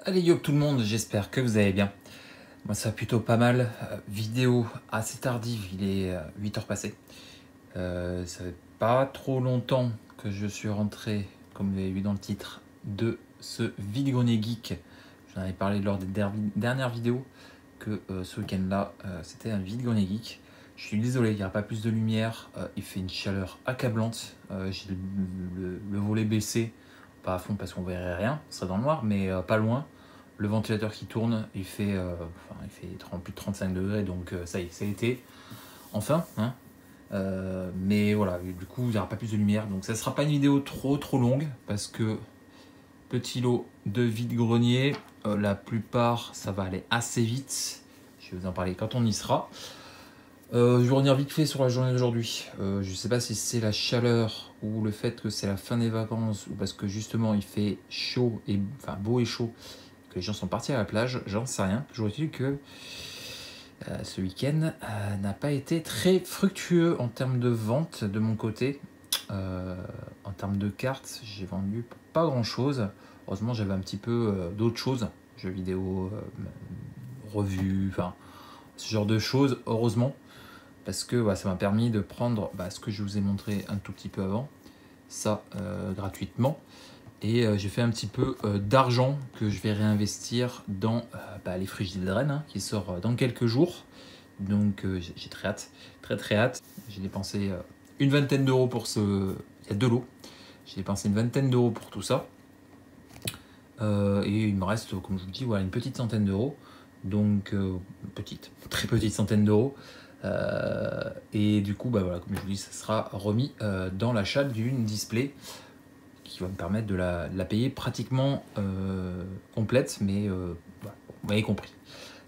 Allez yo tout le monde, j'espère que vous allez bien. Moi ça va plutôt pas mal. Vidéo assez tardive, il est 8h passées. Ça fait pas trop longtemps que je suis rentré, comme vous avez vu dans le titre, de ce vide-grenier geek. J'en avais parlé lors des dernières vidéos que ce week-end là c'était un vide-grenier geek. Je suis désolé, il n'y aura pas plus de lumière, il fait une chaleur accablante. J'ai le volet baissé, pas à fond parce qu'on verrait rien, on serait dans le noir, mais pas loin. Le ventilateur qui tourne, il fait plus de 35 degrés, donc ça y est, c'est l'été. Enfin, hein. Mais voilà, du coup, il n'y aura pas plus de lumière. Donc ça ne sera pas une vidéo trop longue, parce que petit lot de vide-grenier, la plupart, ça va aller assez vite. Je vais vous en parler quand on y sera. Je vais revenir vite fait sur la journée d'aujourd'hui. Je ne sais pas si c'est la chaleur ou le fait que c'est la fin des vacances, ou parce que justement il fait chaud, et enfin beau et chaud, que les gens sont partis à la plage, j'en sais rien. Toujours est-il que ce week-end n'a pas été très fructueux en termes de vente de mon côté. En termes de cartes, j'ai vendu pas grand-chose. Heureusement, j'avais un petit peu d'autres choses, jeux vidéo, revues, enfin ce genre de choses, heureusement. Parce que ça m'a permis de prendre ce que je vous ai montré un tout petit peu avant, ça gratuitement. Et j'ai fait un petit peu d'argent que je vais réinvestir dans les Frigidaires de Rennes, qui sort dans quelques jours. Donc j'ai très hâte, très hâte. J'ai dépensé une vingtaine d'euros pour ce... Il y a deux lots. J'ai dépensé une vingtaine d'euros pour tout ça. Et il me reste, comme je vous dis, voilà, une petite centaine d'euros. Donc très petite centaine d'euros. Et du coup, voilà, comme je vous dis, ça sera remis dans l'achat d'une display qui va me permettre de la payer pratiquement complète, mais voilà, vous m'avez compris.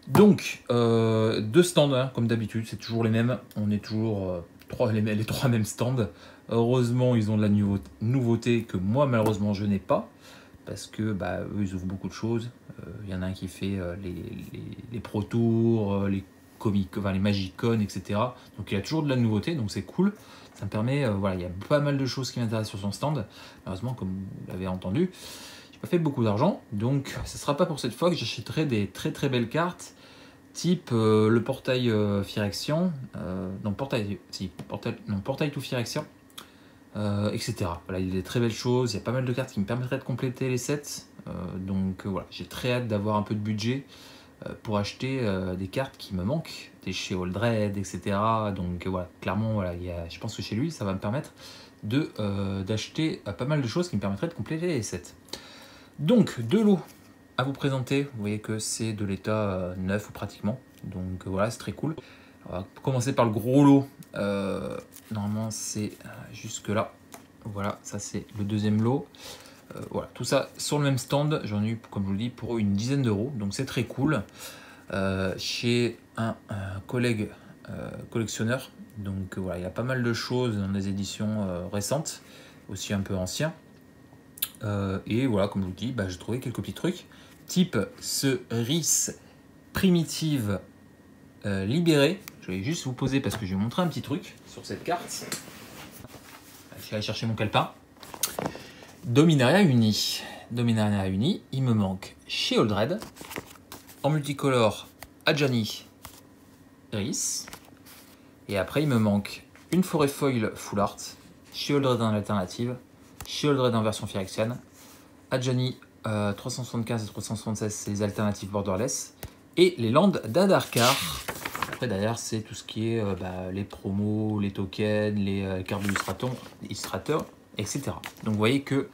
Donc, deux stands, hein, comme d'habitude, c'est toujours les mêmes. On est toujours les trois mêmes stands. Heureusement, ils ont de la nouveauté que moi, malheureusement, je n'ai pas. Parce que eux, ils ouvrent beaucoup de choses. Il y en a un qui fait les Pro Tours, les Comic, enfin les Magicon, etc. Donc il y a toujours de la nouveauté, donc c'est cool. Ça me permet, voilà, il y a pas mal de choses qui m'intéressent sur son stand. Malheureusement, comme vous l'avez entendu, j'ai pas fait beaucoup d'argent, donc ce sera pas pour cette fois que j'achèterai des très belles cartes, type le portail Phyrexian, portail to Phyrexian, etc. Voilà, il y a des très belles choses, il y a pas mal de cartes qui me permettraient de compléter les sets. Donc voilà, j'ai très hâte d'avoir un peu de budget pour acheter des cartes qui me manquent, des chez Oldred, etc. Donc voilà, clairement, voilà, je pense que chez lui, ça va me permettre d'acheter pas mal de choses qui me permettraient de compléter les sets. Donc, deux lots à vous présenter. Vous voyez que c'est de l'état neuf pratiquement. Donc voilà, c'est très cool. On va commencer par le gros lot. Normalement, c'est jusque là. Voilà, ça c'est le deuxième lot. Voilà, tout ça sur le même stand. J'en ai eu, comme je vous le dis, pour une dizaine d'euros. Donc c'est très cool. Chez un collègue collectionneur. Donc voilà, il y a pas mal de choses dans des éditions récentes, aussi un peu anciens. Et voilà, comme je vous dis, j'ai trouvé quelques petits trucs. Type ce RIS primitive libéré. Je vais juste vous poser parce que je vais vous montrer un petit truc sur cette carte. Je vais aller chercher mon calepin. Dominaria Uni. Dominaria Uni, il me manque chez Oldred. En multicolore, Adjani RIS. Et après, il me manque une forêt foil full art. Chez Oldred en alternative. Chez Oldred en version Phyrexian. Adjani 375 et 376, c'est les alternatives borderless. Et les landes d'Adarkar. Après, derrière, c'est tout ce qui est les promos, les tokens, les cartes d'illustrateurs, etc. Donc, vous voyez que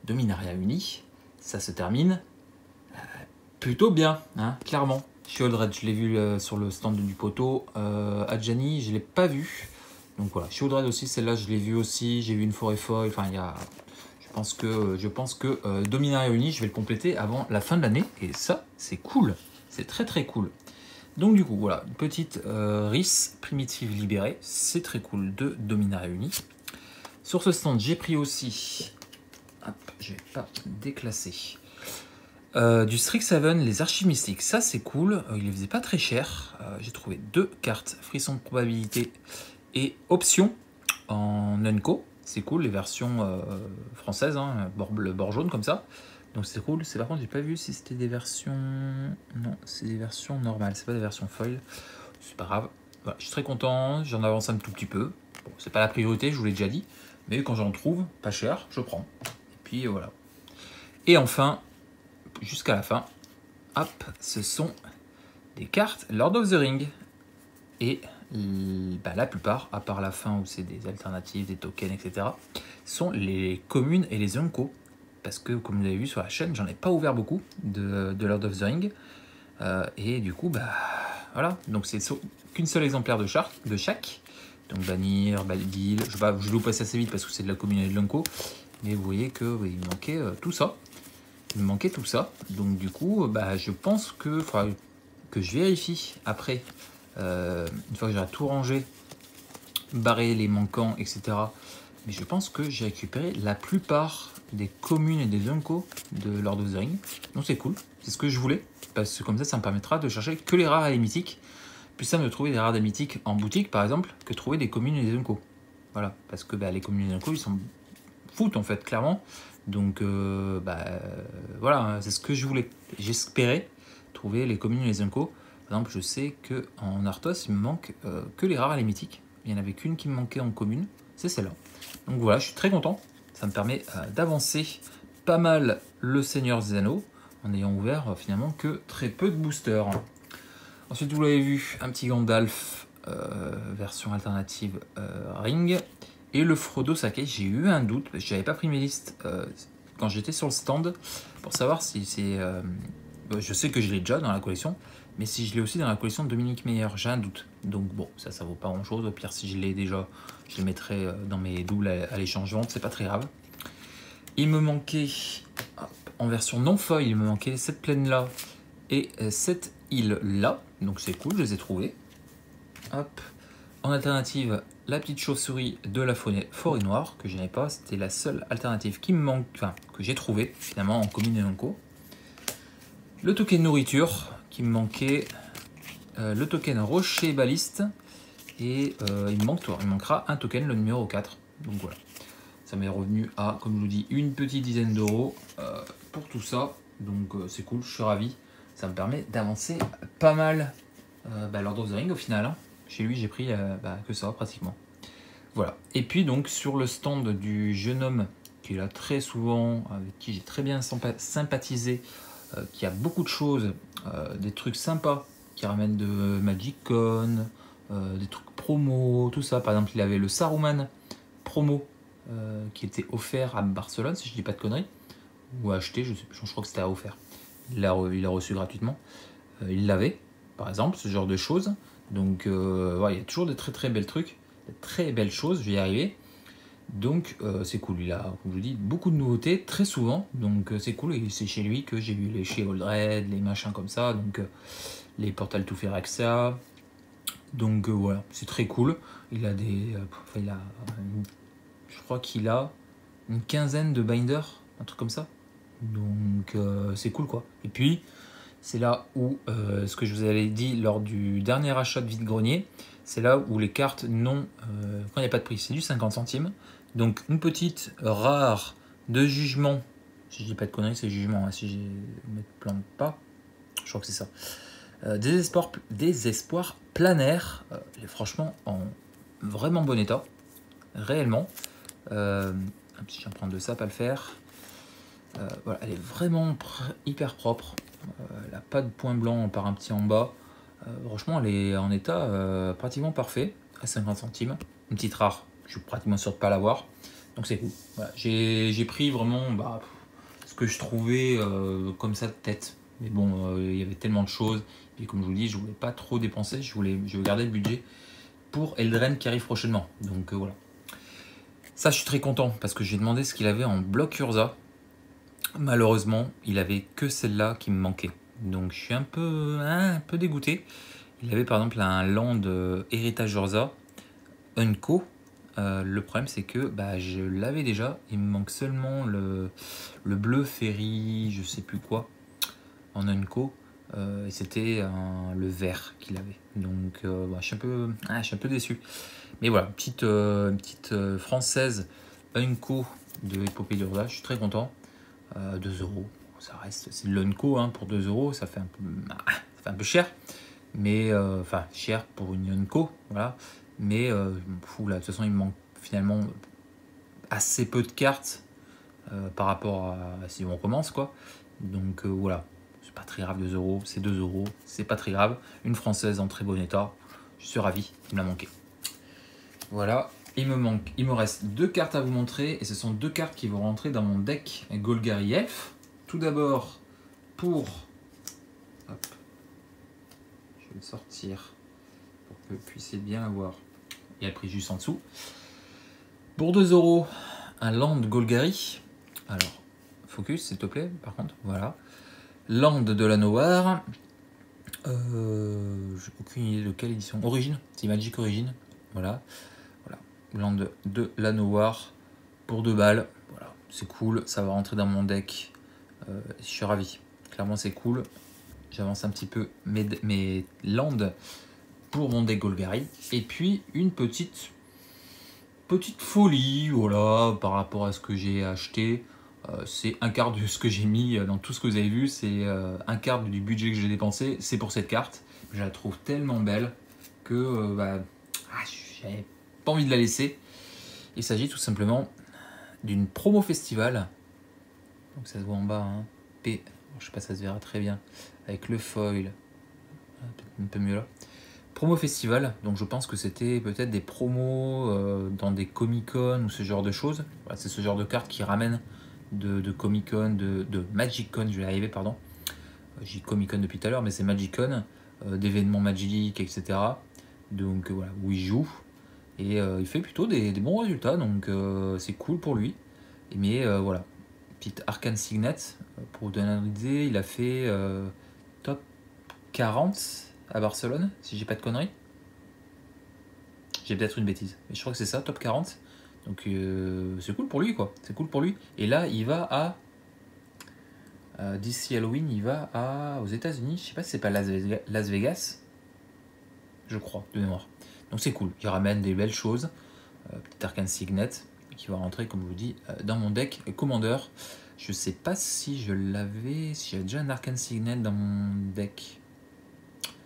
Dominaria Uni, ça se termine plutôt bien, hein, clairement. Chez Oldred, je l'ai vu sur le stand du poteau. Adjani, je ne l'ai pas vu. Donc voilà, chez Oldred aussi, celle-là, je l'ai vu aussi. J'ai vu une forêt foil. Enfin, il y a... Je pense que Dominaria Uni, je vais le compléter avant la fin de l'année. Et ça, c'est cool. C'est très cool. Donc du coup, voilà, une petite RIS primitive libérée. C'est très cool de Dominaria Uni. Sur ce stand, j'ai pris aussi... Hop, je vais pas déclasser. Du Strixhaven, les archives mystiques. Ça, c'est cool. Il les faisait pas très cher. J'ai trouvé deux cartes. Frisson de probabilité et option en Unco. C'est cool, les versions françaises, hein, bord bleu, bord jaune comme ça. Donc c'est cool. C'est par contre j'ai pas vu si c'était des versions. Non, c'est des versions normales, c'est pas des versions foil. C'est pas grave. Voilà, je suis très content, j'en avance un tout petit peu. Bon, c'est pas la priorité, je vous l'ai déjà dit. Mais quand j'en trouve, pas cher, je prends. Et puis voilà. Et enfin, jusqu'à la fin, hop, ce sont des cartes Lord of the Ring. Et bah, la plupart, à part la fin où c'est des alternatives, des tokens, etc., sont les communes et les Unco. Parce que, comme vous avez vu sur la chaîne, j'en ai pas ouvert beaucoup de Lord of the Ring. Et du coup, bah voilà. Donc c'est qu'une seule exemplaire de chaque. Donc Banir, Balbil. Je vais vous passer assez vite parce que c'est de la commune et de l'Unco. Mais vous voyez que oui, il me manquait tout ça. Il me manquait tout ça. Donc du coup, bah, je pense que je vérifie après. Une fois que j'aurai tout rangé, barré les manquants, etc. Mais je pense que j'ai récupéré la plupart des communes et des Unco de Lord of the Ring. Donc c'est cool, c'est ce que je voulais. Parce que comme ça me permettra de chercher que les rares et les mythiques. Plus simple de trouver des rares et mythiques en boutique par exemple, que de trouver des communes et des Unco. Voilà, parce que bah, les communes et les Unco, ils sont foot en fait, clairement. Donc voilà, c'est ce que je voulais. J'espérais trouver les communes et les Unco. Par exemple, je sais qu'en Arthos, il me manque que les rares et les mythiques. Il n'y en avait qu'une qui me manquait en commune, c'est celle-là. Donc voilà, je suis très content. Ça me permet d'avancer pas mal le Seigneur des Anneaux, en ayant ouvert finalement que très peu de boosters. Ensuite, vous l'avez vu, un petit Gandalf, version alternative Ring. Et le Frodo Sake, j'ai eu un doute, parce que j'avais pas pris mes listes quand j'étais sur le stand, pour savoir si c'est... je sais que je l'ai déjà dans la collection, mais si je l'ai aussi dans la collection de Dominique Meyer, j'ai un doute. Donc bon, ça vaut pas grand chose. Au pire, si je l'ai déjà, je le mettrai dans mes doubles à l'échange-vente, c'est pas très grave. Il me manquait, hop, en version non foil, il me manquait cette plaine-là et cette île-là. Donc c'est cool, je les ai trouvés. Hop. En alternative, la petite chauve-souris de la forêt noire, que je n'avais pas. C'était la seule alternative qui me manque, enfin, que j'ai trouvé finalement en commune et en co. Le token nourriture qui me manquait, le token rocher baliste, et il me manquera un token, le numéro 4. Donc voilà, ça m'est revenu à, comme je vous dis, une petite dizaine d'euros pour tout ça. Donc c'est cool, je suis ravi. Ça me permet d'avancer pas mal Lord of the Ring au final. Hein. Chez lui, j'ai pris que ça pratiquement. Voilà. Et puis donc sur le stand du jeune homme qui est là très souvent, avec qui j'ai très bien sympathisé, qui a beaucoup de choses, des trucs sympas, qui ramènent de Magicon, des trucs promo, tout ça. Par exemple, il avait le Saruman promo qui était offert à Barcelone, si je dis pas de conneries, ou acheté, je sais plus, je crois que c'était à offert. Il l'a reçu gratuitement. Il l'avait, par exemple, ce genre de choses. Donc, il y a toujours des très très belles trucs, des très belles choses, je vais y arriver. Donc, c'est cool. Il a, comme je vous dis, beaucoup de nouveautés, très souvent. Donc, c'est cool. Et c'est chez lui que j'ai vu les chez Oldred, les machins comme ça. Donc, les Portal to Phyrexia. Donc, voilà, c'est très cool. Il a des. Je crois qu'il a une quinzaine de binders, un truc comme ça. Donc, c'est cool quoi. Et puis, c'est là où, ce que je vous avais dit lors du dernier achat de vide-grenier, c'est là où les cartes n'ont, quand il n'y a pas de prix, c'est du 50 centimes. Donc une petite rare de jugement, si je dis pas de conneries, c'est jugement, hein, si je ne me plante pas, je crois que c'est ça. Désespoir planaire, franchement en vraiment bon état, réellement. Si je vais prendre de ça, pas le faire. Voilà, elle est vraiment hyper propre. Elle n'a pas de point blanc par un petit en bas. Franchement, elle est en état pratiquement parfait, à 50 centimes. Une petite rare, je suis pratiquement sûr de ne pas l'avoir. Donc c'est cool. Voilà. J'ai pris vraiment ce que je trouvais comme ça de tête. Mais bon, il y avait tellement de choses. Et comme je vous le dis, je ne voulais pas trop dépenser. Je voulais garder le budget pour Eldren qui arrive prochainement. Donc voilà. Ça, je suis très content parce que j'ai demandé ce qu'il avait en bloc Urza. Malheureusement, il avait que celle-là qui me manquait. Donc je suis un peu dégoûté. Il avait par exemple un land héritage Urza, Unco. Le problème c'est que je l'avais déjà. Il me manque seulement le bleu ferry, je sais plus quoi, en Unco. Et c'était le vert qu'il avait. Donc je suis un peu déçu. Mais voilà, petite française Unco de Épopée d'Urza. Je suis très content. 2 euros. ça reste, c'est de l'Unco hein, pour 2 euros, ça fait un peu cher, mais enfin cher pour une Unco, voilà. Mais je m'en fous là, de toute façon il me manque finalement assez peu de cartes par rapport à si on recommence quoi. Donc voilà, c'est pas très grave 2 euros, c'est 2 euros, c'est pas très grave. Une française en très bon état, je suis ravi, il me l'a manqué. Voilà, il me reste 2 cartes à vous montrer et ce sont 2 cartes qui vont rentrer dans mon deck Golgari Elf. Tout d'abord pour, hop, je vais le sortir pour que vous puissiez bien la voir. Il y a le prix juste en dessous. Pour 2 euros, un Land Golgari. Alors, focus s'il te plaît, par contre, voilà. Land de la Noire. J'ai aucune idée de quelle édition. Origine, c'est Magic Origin. Voilà. Land de la Noire pour 2 balles. Voilà, c'est cool, ça va rentrer dans mon deck. Je suis ravi. Clairement, c'est cool. J'avance un petit peu mes lands pour mon deck Golgari. Et puis, une petite folie, voilà, par rapport à ce que j'ai acheté. C'est un quart de ce que j'ai mis dans tout ce que vous avez vu. C'est un quart du budget que j'ai dépensé. C'est pour cette carte. Je la trouve tellement belle que j'avais pas envie de la laisser. Il s'agit tout simplement d'une promo festival. Donc ça se voit en bas, hein. P. Je sais pas, ça se verra très bien avec le foil. Un peu mieux là. Promo festival. Donc je pense que c'était peut-être des promos dans des Comic-Con ou ce genre de choses. Voilà, c'est ce genre de cartes qui ramènent de Comic-Con, de Magic-Con. Je vais y arriver, pardon. J'ai Comic-Con depuis tout à l'heure, mais c'est Magic-Con, d'événements Magic, etc. Donc voilà, où il joue. Et il fait plutôt des bons résultats, donc c'est cool pour lui. Mais voilà, petite Arcane Signet, pour vous donner une idée, il a fait top 40 à Barcelone, si j'ai pas de conneries. J'ai peut-être une bêtise, mais je crois que c'est ça, top 40. Donc c'est cool pour lui, quoi. C'est cool pour lui. Et là, il va d'ici Halloween, il va aux États-Unis. Je sais pas si c'est pas Las Vegas, je crois, de mémoire. Donc c'est cool, il ramène des belles choses. Petit Arcane Signet qui va rentrer, comme je vous dis, dans mon deck Commander. Je sais pas si j'avais déjà un Arcane Signet dans mon deck.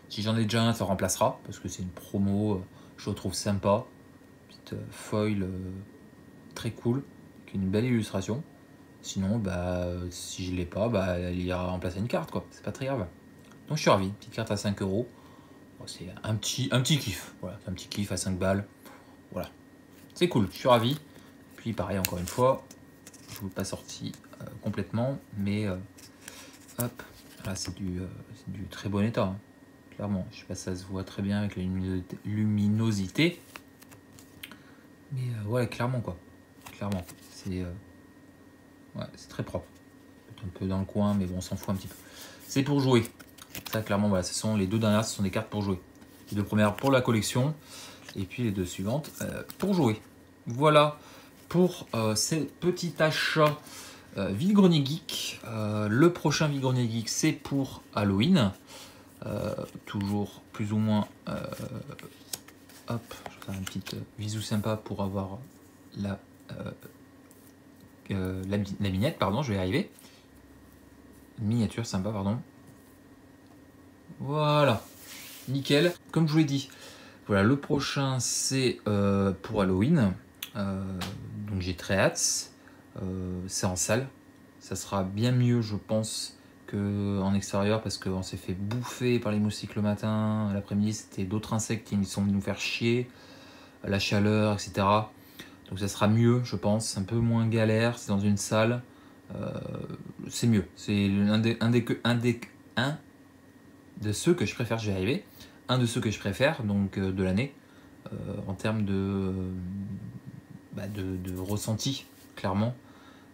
Si j'en ai déjà un, ça remplacera, parce que c'est une promo, je le trouve sympa. Petite foil très cool, avec une belle illustration. Sinon, si je l'ai pas, il ira remplacer une carte, quoi. C'est pas très grave. Donc je suis ravi, petite carte à 5 euros. C'est un petit kiff, voilà, un petit kiff à 5 balles. Voilà, c'est cool, je suis ravi. Puis pareil, encore une fois, je ne vous l'ai pas sorti complètement, mais hop, là c'est du très bon état, hein. Clairement. Je sais pas si ça se voit très bien avec la luminosité, mais ouais, clairement quoi. Clairement, c'est très propre. Peut-être un peu dans le coin, mais bon, on s'en fout un petit peu. C'est pour jouer. Ça, clairement, voilà, ce sont les 2 dernières, ce sont des cartes pour jouer. Les 2 premières pour la collection, et puis les 2 suivantes pour jouer. Voilà pour ces petits achats Vide-Grenier Geek. Le prochain Vide-Grenier Geek, c'est pour Halloween. Toujours plus ou moins. Hop, je vais faire un petit bisou sympa pour avoir la vignette, pardon, je vais y arriver. Une miniature sympa, pardon. Voilà, nickel. Comme je vous l'ai dit, voilà, le prochain c'est pour Halloween. Donc j'ai très hâte. C'est en salle. Ça sera bien mieux, je pense, qu'en extérieur parce qu'on s'est fait bouffer par les moustiques le matin. L'après-midi, c'était d'autres insectes qui sont venus nous faire chier. La chaleur, etc. Donc ça sera mieux, je pense. Un peu moins galère. C'est dans une salle. C'est mieux. C'est un de ceux que je préfère. Je vais y arriver. Un de ceux que je préfère, donc de l'année, en termes de ressenti, clairement.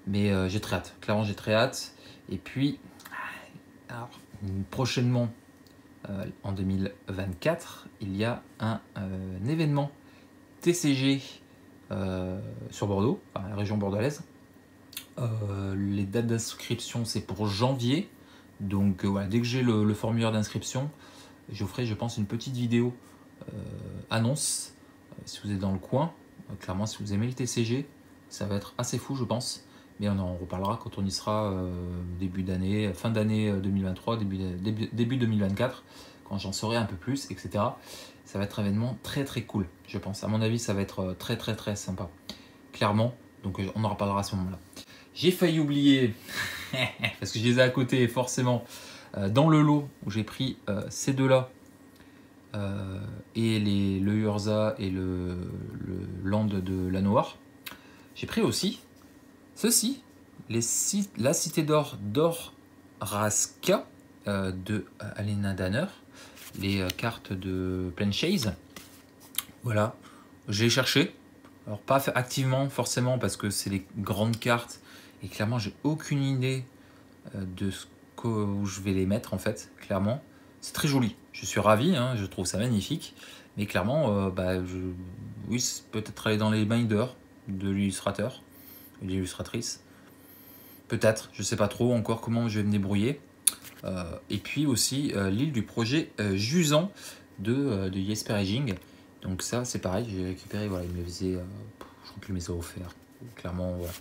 Mais j'ai très hâte. Clairement, j'ai très hâte. Et puis, alors, prochainement, en 2024, il y a un événement TCG sur Bordeaux, enfin, la région bordelaise. Les dates d'inscription, c'est pour janvier. Donc voilà, dès que j'ai le formulaire d'inscription, je ferai, je pense, une petite vidéo annonce. Si vous êtes dans le coin, clairement, si vous aimez le TCG, ça va être assez fou, je pense. mais on en reparlera quand on y sera début d'année, fin d'année 2023, début 2024, quand j'en saurai un peu plus, etc. Ça va être un événement très très cool, je pense. À mon avis, ça va être très très très sympa, clairement. Donc on en reparlera à ce moment-là. J'ai failli oublier, parce que je les ai à côté forcément, dans le lot où j'ai pris ces deux-là, et le Urza et le Land de la Noire. J'ai pris aussi ceci, la Cité d'Or d'Orraska de Alena Danner, les cartes de Planechase. Voilà, je l'ai cherché. Alors pas activement forcément parce que c'est les grandes cartes et clairement j'ai aucune idée de où je vais les mettre en fait, clairement. C'est très joli, je suis ravi, hein, je trouve ça magnifique. Mais clairement, oui, peut-être aller dans les binders de l'illustrateur et de l'illustratrice. Peut-être, je sais pas trop encore comment je vais me débrouiller. Et puis aussi l'île du projet Jusant de Jesper Egging. Donc ça, c'est pareil, j'ai récupéré, voilà, il me faisait, je crois qu'il me les a offerts. Clairement, voilà,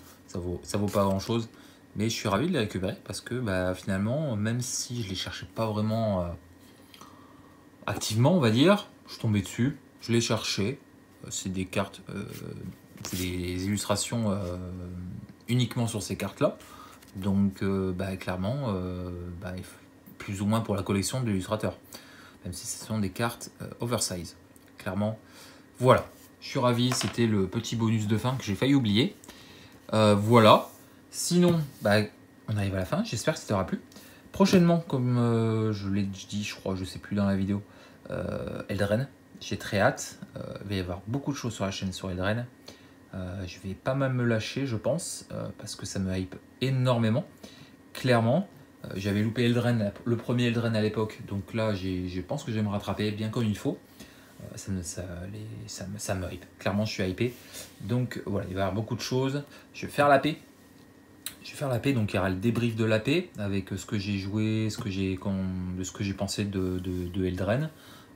ça vaut pas grand-chose. Mais je suis ravi de les récupérer parce que finalement, même si je les cherchais pas vraiment activement, on va dire, je suis tombé dessus, je les cherchais. C'est des cartes, c'est des illustrations uniquement sur ces cartes-là. Donc clairement, plus ou moins pour la collection de l'illustrateur. Même si ce sont des cartes oversize. Clairement, voilà. Je suis ravi, c'était le petit bonus de fin que j'ai failli oublier. Voilà. Sinon, on arrive à la fin, j'espère que ça t'aura plu. Prochainement, comme je l'ai dit, je crois, je sais plus dans la vidéo, Eldraine, j'ai très hâte. Il va y avoir beaucoup de choses sur la chaîne sur Eldraine. Je vais pas mal me lâcher, je pense, parce que ça me hype énormément. Clairement, j'avais loupé Eldraine, le premier Eldraine à l'époque, donc là, je pense que je vais me rattraper bien comme il faut. Ça me hype. Clairement, je suis hypé. Donc voilà, il va y avoir beaucoup de choses. Je vais faire la paix. Donc il y aura le débrief de la paix avec ce que j'ai joué, ce que j'ai pensé de Eldraine,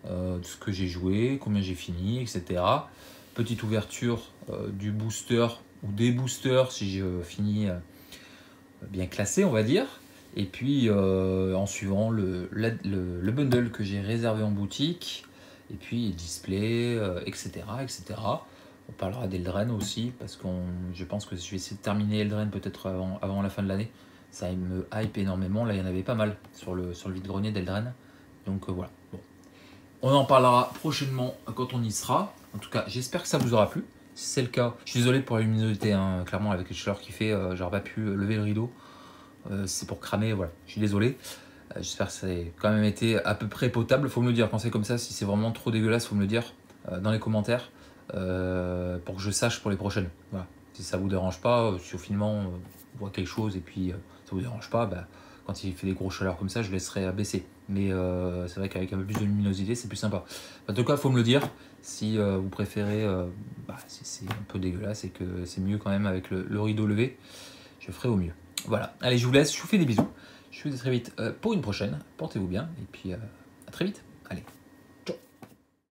de ce que j'ai joué, combien j'ai fini, etc. Petite ouverture du booster ou des boosters si je finis bien classé, on va dire. Et puis en suivant le bundle que j'ai réservé en boutique, et puis display, etc., etc. On parlera d'Eldraine aussi, parce que je pense que je vais essayer de terminer Eldraine peut-être avant la fin de l'année. Ça me hype énormément. Là, il y en avait pas mal sur le vide-grenier d'Eldraine. Donc voilà. Bon. On en parlera prochainement quand on y sera. En tout cas, j'espère que ça vous aura plu. Si c'est le cas, je suis désolé pour la luminosité, hein, clairement, avec le chaleur qui fait, j'aurais pas pu lever le rideau. C'est pour cramer, voilà. Je suis désolé. J'espère que ça a quand même été à peu près potable. Faut me le dire quand c'est comme ça. Si c'est vraiment trop dégueulasse, faut me le dire dans les commentaires pour que je sache pour les prochaines. Voilà. Si ça vous dérange pas, si au finalement on voit quelque chose et puis ça vous dérange pas, quand il fait des grosses chaleurs comme ça, je laisserai baisser. Mais c'est vrai qu'avec un peu plus de luminosité, c'est plus sympa. En tout cas, faut me le dire. Si vous préférez, si c'est un peu dégueulasse et que c'est mieux quand même avec le rideau levé, je ferai au mieux. Voilà. Allez, je vous laisse. Je vous fais des bisous. Je vous dis à très vite pour une prochaine. Portez-vous bien et puis à très vite. Allez.